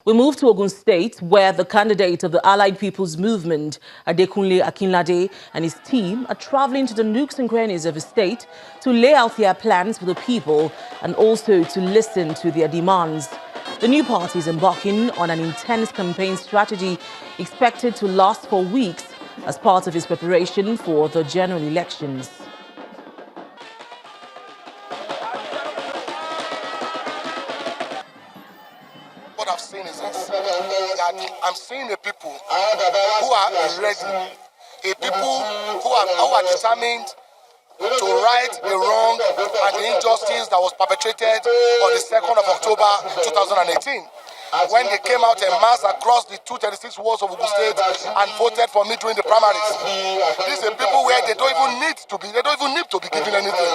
We move to Ogun State, where the candidate of the Allied People's Movement, Adekunle Akinlade, and his team are traveling to the nooks and crannies of the state to lay out their plans for the people and also to listen to their demands. The new party is embarking on an intense campaign strategy expected to last for weeks as part of its preparation for the general elections. What I've seen is this, that I'm seeing a people who are ready, a people who are determined to right the wrong and the injustice that was perpetrated on the 2nd of October 2018. When they came out en masse across the 236 wards of Ogun State and voted for me during the primaries. These are people where they don't even need to be given anything.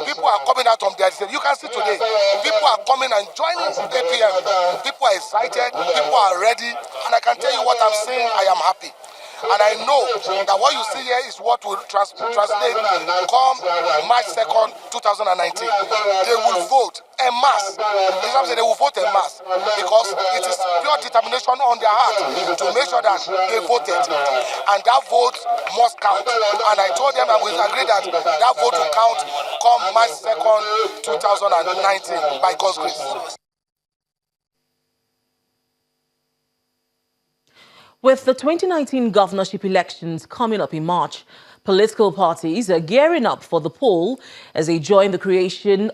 People are coming out from their state. You can see today, people are coming and joining APM. People are excited, people are ready, and I can tell you what I'm saying, I am happy. And I know that what you see here is what will translate come March 2nd, 2019. They will vote en masse. They will vote en masse because it is pure determination on their heart to make sure that they voted. And that vote must count. And I told them and we agreed that that vote will count come March 2nd, 2019 by God's grace. With the 2019 governorship elections coming up in March, political parties are gearing up for the poll as they join in the creation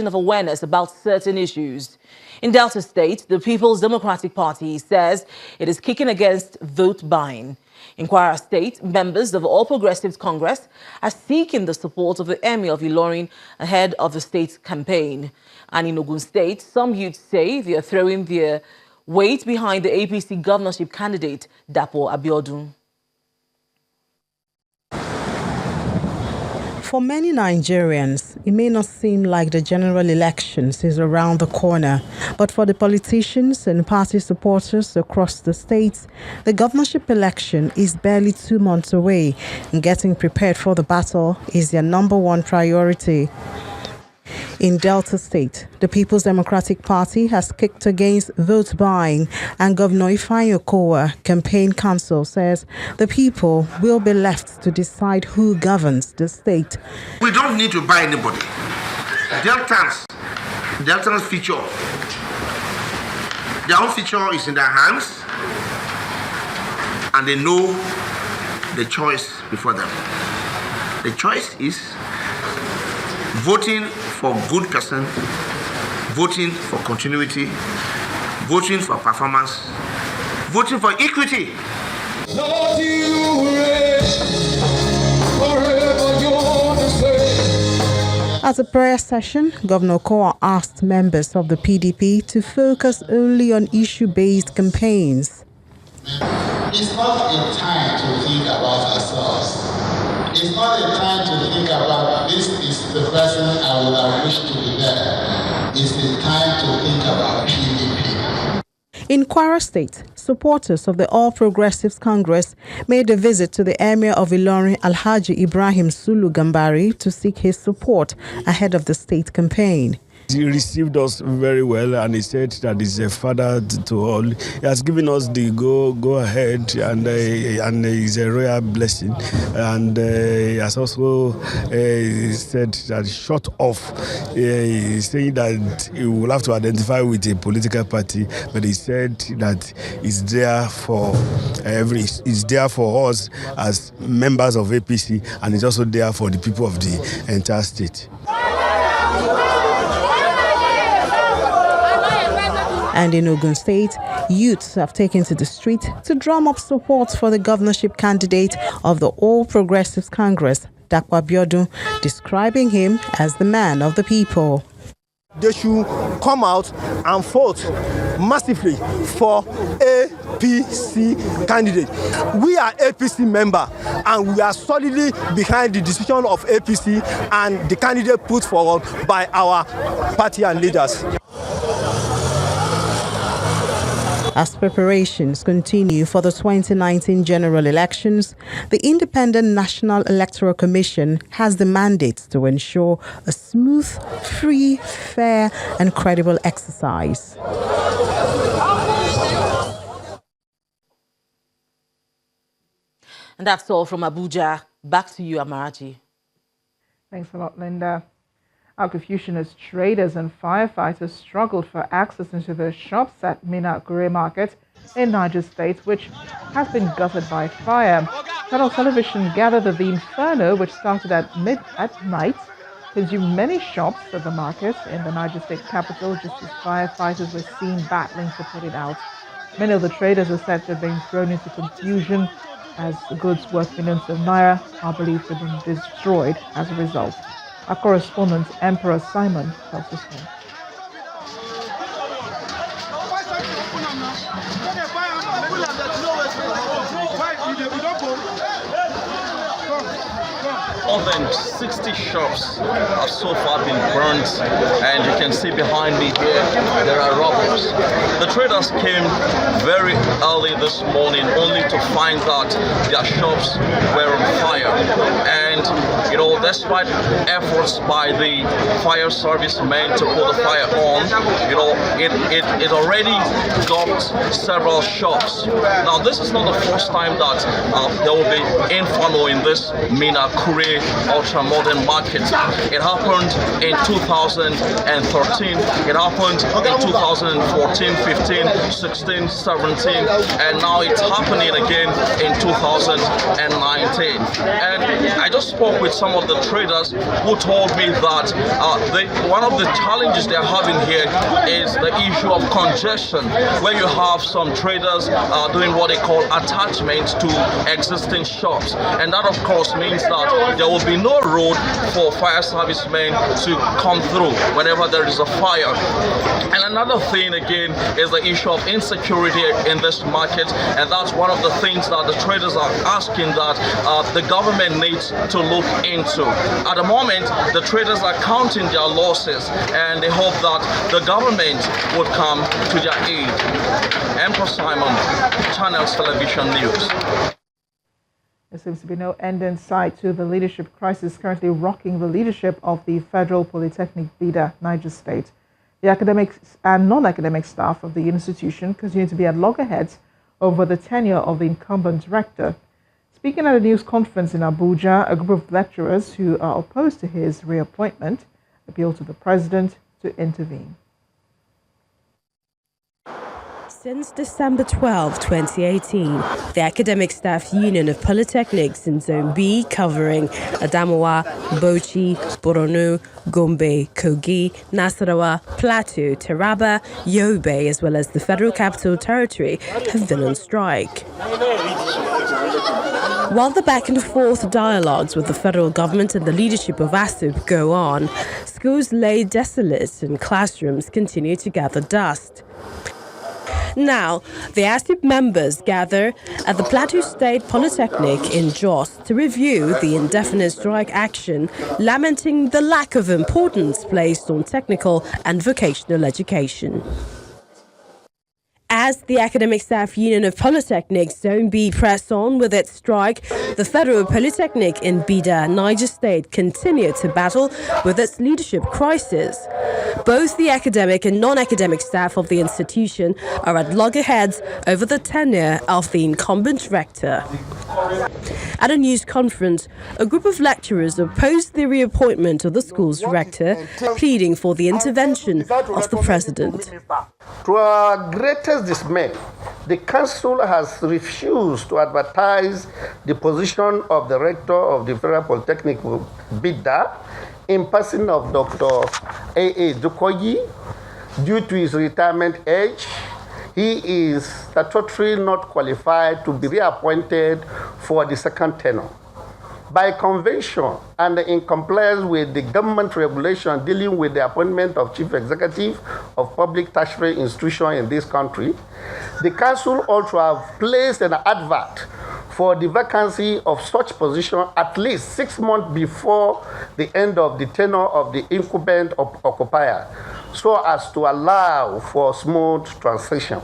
of awareness about certain issues. In Delta State, the People's Democratic Party says it is kicking against vote buying. In Kwara State, members of the All Progressives Congress are seeking the support of the Emir of Ilorin ahead of the state's campaign. And in Ogun State, some youths say they are throwing their weight behind the APC governorship candidate, Dapo Abiodun. For many Nigerians, it may not seem like the general elections is around the corner, but for the politicians and party supporters across the states, the governorship election is barely 2 months away, and getting prepared for the battle is their #1 priority. In Delta State, the People's Democratic Party has kicked against vote buying, and Governor Ifeanyi Okowa campaign council says the people will be left to decide who governs the state. We don't need to buy anybody. Deltans feature. Their own future is in their hands, and they know the choice before them. The choice is voting for good person, voting for continuity, voting for performance, voting for equity. At a prayer session, Governor Okowa asked members of the PDP to focus only on issue-based campaigns. It's not a time to think about ourselves. It's not a time to think about this is the person I would have wished to be there. It's a time to think about PDP. In Kwara State, supporters of the All Progressives Congress made a visit to the Emir of Ilorin, Alhaji Ibrahim Sulu Gambari, to seek his support ahead of the state campaign. He received us very well, and he said that he's a father to all. He has given us the go ahead, and it's a royal blessing. And he has also said that short off, saying that he will have to identify with a political party, but he said that he's there for he's there for us as members of APC, and he's also there for the people of the entire state. And in Ogun State, youths have taken to the street to drum up support for the governorship candidate of the All Progressives Congress, Dapo Abiodun, describing him as the man of the people. They should come out and vote massively for APC candidate. We are APC member, and we are solidly behind the decision of APC and the candidate put forward by our party and leaders. As preparations continue for the 2019 general elections, the Independent National Electoral Commission has the mandate to ensure a smooth, free, fair, and credible exercise. And that's all from Abuja. Back to you, Amarachi. Thanks a lot, Linda. Our Confucianist traders and firefighters struggled for access into their shops at Minna Market in Niger State, which has been gutted by fire. Channel Television gathered that the inferno, which started at night, consumed many shops at the market in the Niger State capital, just as firefighters were seen battling to put it out. Many of the traders are said to have been thrown into confusion as goods worth millions of naira are believed to have been destroyed as a result. Our correspondent, Emperor Simon, tells us more. More than 60 shops have so far been burnt, and you can see behind me here there are robbers. The traders came very early this morning only to find that their shops were on fire. And despite efforts by the fire service men to put the fire on, it already got several shops. Now, this is not the first time that there will be inferno in this Minna ultra-modern market. It happened in 2013, it happened in 2014, 15, 16, 17, and now it's happening again in 2019. And I just spoke with some of the traders who told me that one of the challenges they're having here is the issue of congestion, where you have some traders doing what they call attachments to existing shops. And that, of course, means that there will be no road for fire servicemen to come through whenever there is a fire. And another thing, again, is the issue of insecurity in this market. And that's one of the things that the traders are asking that the government needs to look into. At the moment, the traders are counting their losses, and they hope that the government would come to their aid. Emperor Simon, Channels Television News. There seems to be no end in sight to the leadership crisis currently rocking the leadership of the Federal Polytechnic Bida, Niger State. The academics and non-academic staff of the institution continue to be at loggerheads over the tenure of the incumbent director. Speaking at a news conference in Abuja, a group of lecturers who are opposed to his reappointment appealed to the president to intervene. Since December 12, 2018, the Academic Staff Union of Polytechnics in Zone B, covering Adamawa, Bauchi, Borno, Gombe, Kogi, Nasarawa, Plateau, Taraba, Yobe, as well as the Federal Capital Territory, have been on strike. While the back-and-forth dialogues with the federal government and the leadership of ASUP go on, schools lay desolate and classrooms continue to gather dust. Now, the ASUP members gather at the Plateau State Polytechnic in Jos to review the indefinite strike action, lamenting the lack of importance placed on technical and vocational education. As the Academic Staff Union of Polytechnic Zone B press on with its strike, the Federal Polytechnic in Bida, Niger State, continued to battle with its leadership crisis. Both the academic and non-academic staff of the institution are at loggerheads over the tenure of the incumbent rector. At a news conference, a group of lecturers opposed the reappointment of the school's rector, pleading for the intervention of the president. To our greatest dismay, the council has refused to advertise the position of the rector of the Federal Polytechnic Bida in person of Dr. A.A. Dukoyi. Due to his retirement age, he is statutorily not qualified to be reappointed for the second tenure. By convention and in compliance with the government regulation dealing with the appointment of chief executive of public tertiary institution in this country, the council also have placed an advert for the vacancy of such position at least 6 months before the end of the tenure of the incumbent occupier, so as to allow for smooth transition.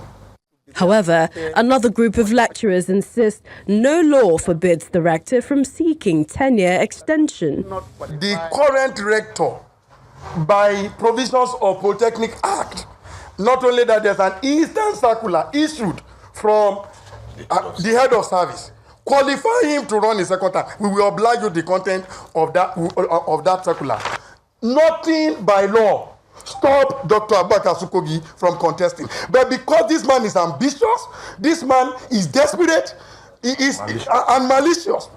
However, another group of lecturers insist no law forbids the rector from seeking tenure extension. The current rector, by provisions of Polytechnic Act, not only that there's an instant circular issued from the head of service, qualify him to run a second term. We will oblige you the content of that circular. Nothing by law stop Dr. Abubakar Sukogi from contesting. But because this man is ambitious, this man is desperate, he is and malicious.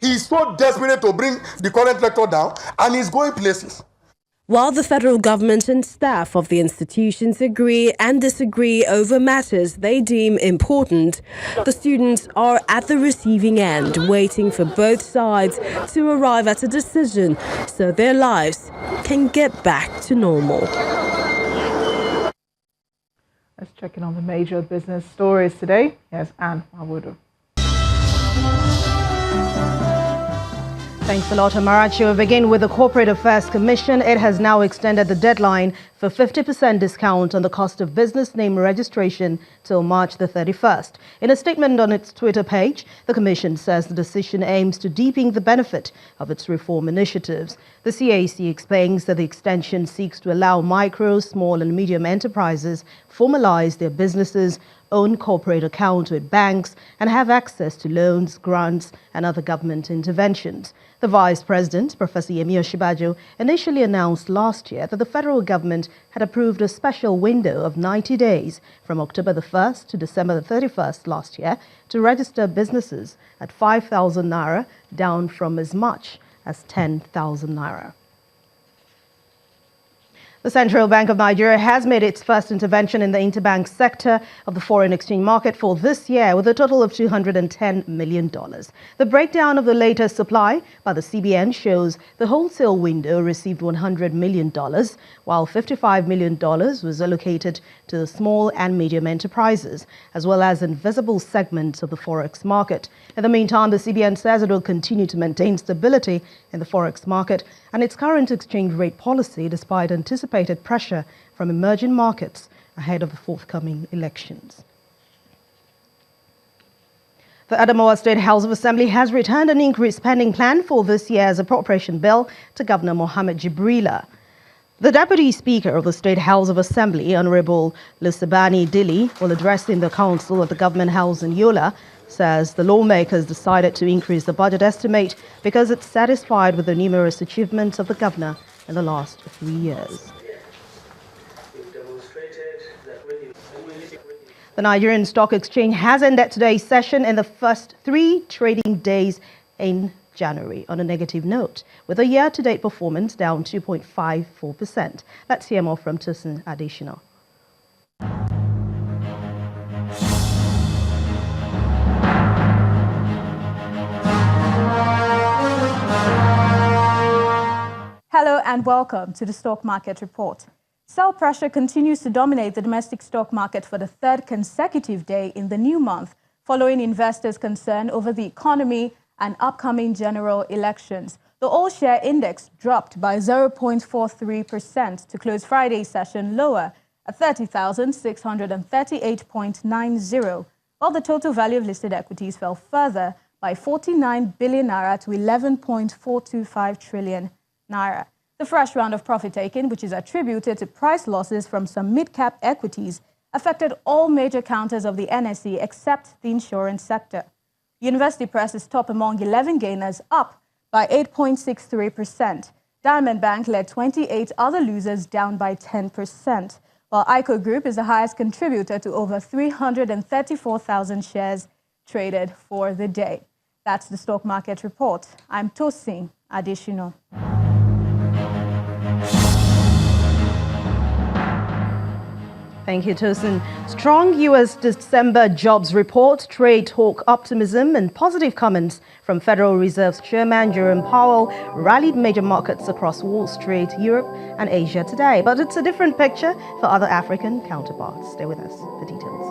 He is so desperate to bring the current rector down, and he's going places. While the federal government and staff of the institutions agree and disagree over matters they deem important, the students are at the receiving end, waiting for both sides to arrive at a decision so their lives can get back to normal. Let's check in on the major business stories today. Here's Anne Awudu. Thanks a lot, Amarachi. We'll begin with the Corporate Affairs Commission. It has now extended the deadline for 50% discount on the cost of business name registration till March the 31st. In a statement on its Twitter page, the Commission says the decision aims to deepen the benefit of its reform initiatives. The CAC explains that the extension seeks to allow micro, small and medium enterprises formalize their businesses, own corporate accounts with banks and have access to loans, grants and other government interventions. The Vice President, Professor Yemi Oshibajo, initially announced last year that the federal government had approved a special window of 90 days from October the 1st to December the 31st last year to register businesses at 5,000 naira, down from as much as 10,000 naira. The Central Bank of Nigeria has made its first intervention in the interbank sector of the foreign exchange market for this year with a total of $210 million. The breakdown of the latest supply by the CBN shows the wholesale window received $100 million, while $55 million was allocated to the small and medium enterprises, as well as invisible segments of the forex market. In the meantime, the CBN says it will continue to maintain stability in the forex market and its current exchange rate policy despite anticipated pressure from emerging markets ahead of the forthcoming elections. The Adamawa State House of Assembly has returned an increased spending plan for this year's appropriation bill to Governor Mohammed Jibrila. The Deputy Speaker of the State House of Assembly, Honorable Lusabani Dili, while addressing the Council of the Government House in Yola, says the lawmakers decided to increase the budget estimate because it's satisfied with the numerous achievements of the governor in the last 3 years. The Nigerian Stock Exchange has ended today's session in the first 3 trading days in January on a negative note, with a year-to-date performance down 2.54%. Let's hear more from Tosin Additional. Hello and welcome to the Stock Market Report. Sell pressure continues to dominate the domestic stock market for the 3rd consecutive day in the new month, following investors' concern over the economy and upcoming general elections. The all-share index dropped by 0.43% to close Friday's session lower at 30,638.90, while the total value of listed equities fell further by 49 billion naira to 11.425 trillion naira. The fresh round of profit-taking, which is attributed to price losses from some mid-cap equities, affected all major counters of the NSE except the insurance sector. University Press is top among 11 gainers, up by 8.63%. Diamond Bank led 28 other losers, down by 10%, while ICO Group is the highest contributor to over 334,000 shares traded for the day. That's the Stock Market Report. I'm Tosin Additional. Thank you, Tosin. Strong U.S. December jobs report, trade talk optimism and positive comments from Federal Reserve's Chairman Jerome Powell rallied major markets across Wall Street, Europe and Asia today. But it's a different picture for other African counterparts. Stay with us for details.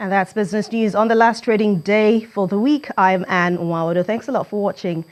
And that's business news on the last trading day for the week. I'm Anne Nwawodo. Thanks a lot for watching.